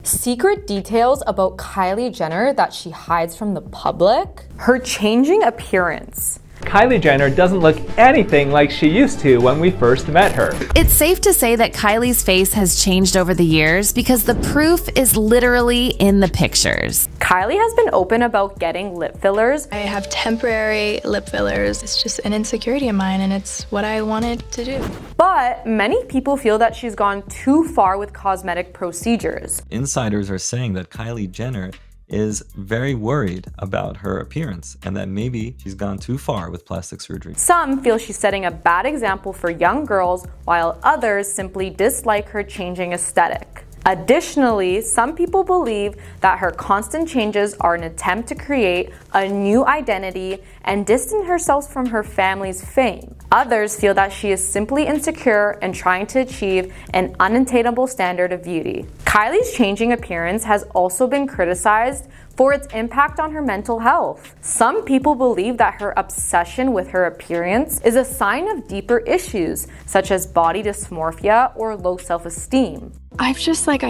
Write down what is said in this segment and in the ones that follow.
Secret details about Kylie Jenner that she hides from the public. Her changing appearance. Kylie Jenner doesn't look anything like she used to when we first met her. It's safe to say that Kylie's face has changed over the years because the proof is literally in the pictures. Kylie has been open about getting lip fillers. I have temporary lip fillers. It's just an insecurity of mine, and it's what I wanted to do. But many people feel that she's gone too far with cosmetic procedures. Insiders are saying that Kylie Jenner is very worried about her appearance and that maybe she's gone too far with plastic surgery. Some feel she's setting a bad example for young girls, while others simply dislike her changing aesthetic. Additionally, some people believe that her constant changes are an attempt to create a new identity and distance herself from her family's fame. Others feel that she is simply insecure and trying to achieve an unattainable standard of beauty. Kylie's changing appearance has also been criticized for its impact on her mental health. Some people believe that her obsession with her appearance is a sign of deeper issues, such as body dysmorphia or low self-esteem. I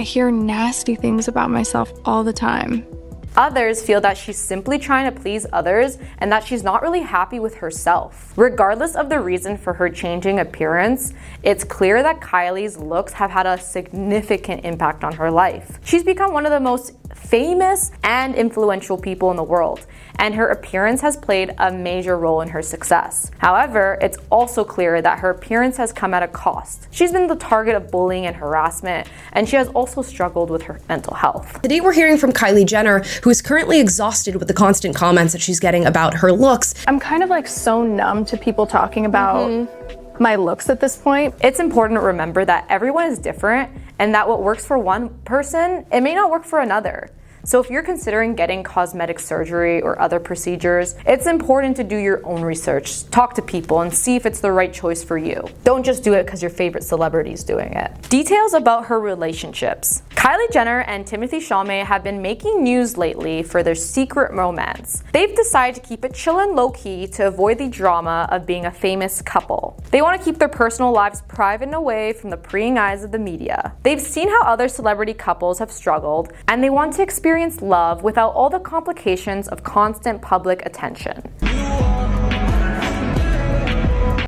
hear nasty things about myself all the time. Others feel that she's simply trying to please others and that she's not really happy with herself. Regardless of the reason for her changing appearance, it's clear that Kylie's looks have had a significant impact on her life. She's become one of the most famous and influential people in the world, and her appearance has played a major role in her success. However, it's also clear that her appearance has come at a cost. She's been the target of bullying and harassment, and she has also struggled with her mental health. Today we're hearing from Kylie Jenner, who is currently exhausted with the constant comments that she's getting about her looks. I'm kind of so numb to people talking about my looks at this point. It's important to remember that everyone is different and that what works for one person, it may not work for another. So if you're considering getting cosmetic surgery or other procedures, it's important to do your own research, talk to people, and see if it's the right choice for you. Don't just do it because your favorite celebrity is doing it. Details about her relationships. Kylie Jenner and Timothée Chalamet have been making news lately for their secret romance. They've decided to keep it chill and low-key to avoid the drama of being a famous couple. They want to keep their personal lives private and away from the prying eyes of the media. They've seen how other celebrity couples have struggled, and they want to experience love without all the complications of constant public attention.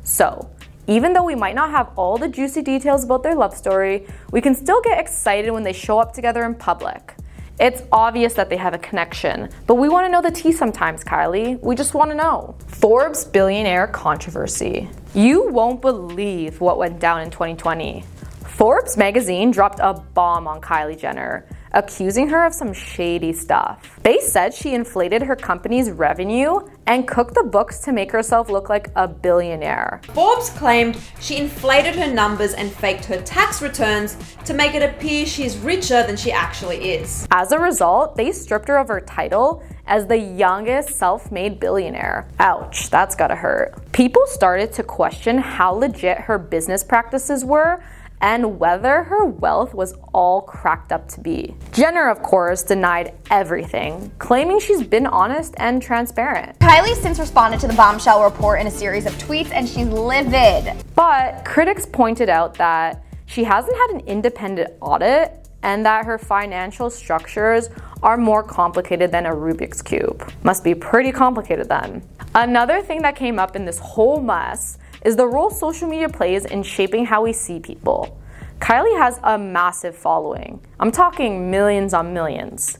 So, even though we might not have all the juicy details about their love story, we can still get excited when they show up together in public. It's obvious that they have a connection, but we want to know the tea sometimes, Kylie. We just want to know. Forbes billionaire controversy. You won't believe what went down in 2020. Forbes magazine dropped a bomb on Kylie Jenner, accusing her of some shady stuff. They said she inflated her company's revenue and cooked the books to make herself look like a billionaire. Forbes claimed she inflated her numbers and faked her tax returns to make it appear she's richer than she actually is. As a result, they stripped her of her title as the youngest self-made billionaire. Ouch, that's gotta hurt. People started to question how legit her business practices were and whether her wealth was all cracked up to be. Jenner, of course, denied everything, claiming she's been honest and transparent. Kylie since responded to the bombshell report in a series of tweets, and she's livid. But critics pointed out that she hasn't had an independent audit and that her financial structures are more complicated than a Rubik's Cube. Must be pretty complicated then. Another thing that came up in this whole mess is the role social media plays in shaping how we see people. Kylie has a massive following. I'm talking millions on millions,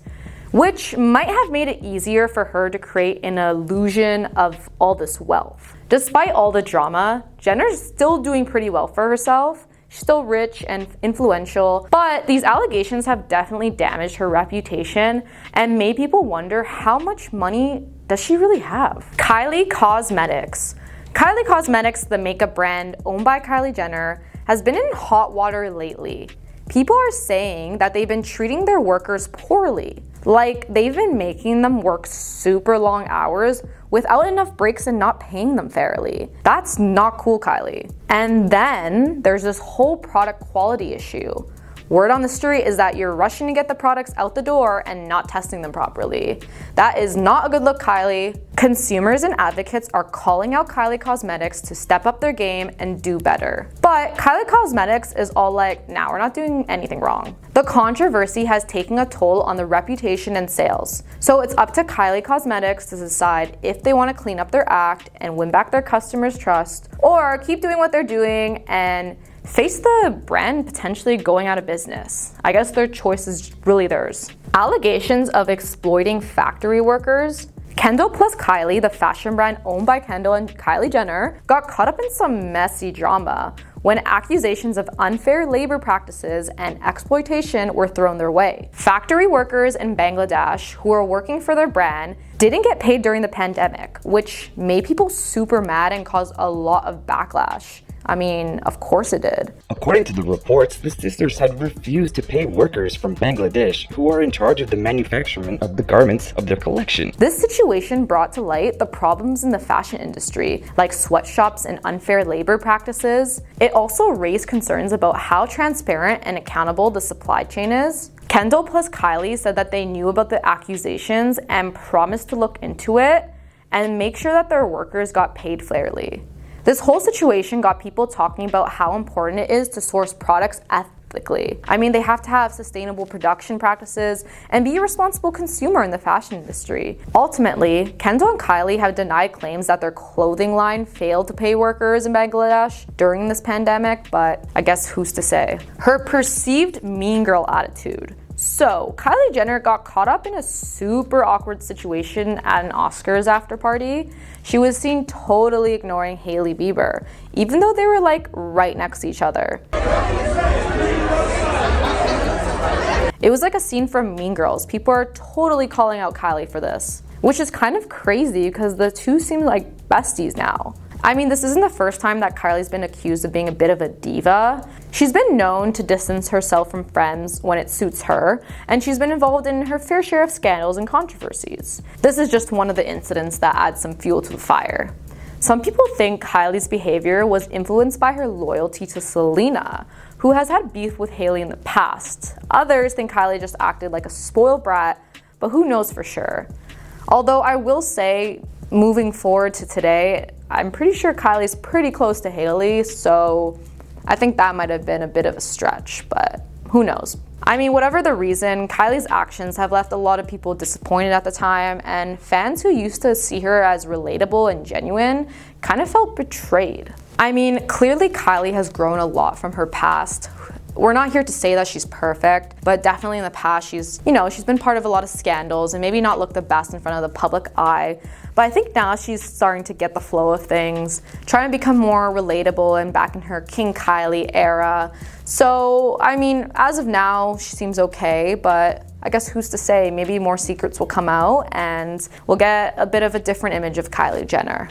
which might have made it easier for her to create an illusion of all this wealth. Despite all the drama, Jenner's still doing pretty well for herself. She's still rich and influential, but these allegations have definitely damaged her reputation and made people wonder how much money does she really have? Kylie Cosmetics. Kylie Cosmetics, the makeup brand owned by Kylie Jenner, has been in hot water lately. People are saying that they've been treating their workers poorly. Like, they've been making them work super long hours without enough breaks and not paying them fairly. That's not cool, Kylie. And then there's this whole product quality issue. Word on the street is that you're rushing to get the products out the door and not testing them properly. That is not a good look, Kylie. Consumers and advocates are calling out Kylie Cosmetics to step up their game and do better. But Kylie Cosmetics is all like, nah, we're not doing anything wrong. The controversy has taken a toll on the reputation and sales. So it's up to Kylie Cosmetics to decide if they want to clean up their act and win back their customers' trust, or keep doing what they're doing and face the brand potentially going out of business. I guess their choice is really theirs. Allegations of exploiting factory workers. Kendall plus Kylie, the fashion brand owned by Kendall and Kylie Jenner, got caught up in some messy drama when accusations of unfair labor practices and exploitation were thrown their way. Factory workers in Bangladesh who were working for their brand didn't get paid during the pandemic, which made people super mad and caused a lot of backlash. I mean, of course it did. According to the reports, the sisters had refused to pay workers from Bangladesh who are in charge of the manufacturing of the garments of their collection. This situation brought to light the problems in the fashion industry, like sweatshops and unfair labor practices. It also raised concerns about how transparent and accountable the supply chain is. Kendall plus Kylie said that they knew about the accusations and promised to look into it and make sure that their workers got paid fairly. This whole situation got people talking about how important it is to source products ethically. I mean, they have to have sustainable production practices and be a responsible consumer in the fashion industry. Ultimately, Kendall and Kylie have denied claims that their clothing line failed to pay workers in Bangladesh during this pandemic, but I guess who's to say? Her perceived mean girl attitude. So, Kylie Jenner got caught up in a super awkward situation at an Oscars after party. She was seen totally ignoring Hailey Bieber, even though they were like right next to each other. It was like a scene from Mean Girls. People are totally calling out Kylie for this, which is kind of crazy because the two seem like besties now. I mean, this isn't the first time that Kylie's been accused of being a bit of a diva. She's been known to distance herself from friends when it suits her, and she's been involved in her fair share of scandals and controversies. This is just one of the incidents that adds some fuel to the fire. Some people think Kylie's behavior was influenced by her loyalty to Selena, who has had beef with Hailey in the past. Others think Kylie just acted like a spoiled brat, but who knows for sure. Although I will say, moving forward to today, I'm pretty sure Kylie's pretty close to Hailey, so I think that might have been a bit of a stretch, but who knows? I mean, whatever the reason, Kylie's actions have left a lot of people disappointed at the time, and fans who used to see her as relatable and genuine kind of felt betrayed. I mean, clearly Kylie has grown a lot from her past. We're not here to say that she's perfect, but definitely in the past she's been part of a lot of scandals and maybe not looked the best in front of the public eye. But I think now she's starting to get the flow of things, trying to become more relatable and back in her King Kylie era. So, I mean, as of now, she seems okay, but I guess who's to say? Maybe more secrets will come out and we'll get a bit of a different image of Kylie Jenner.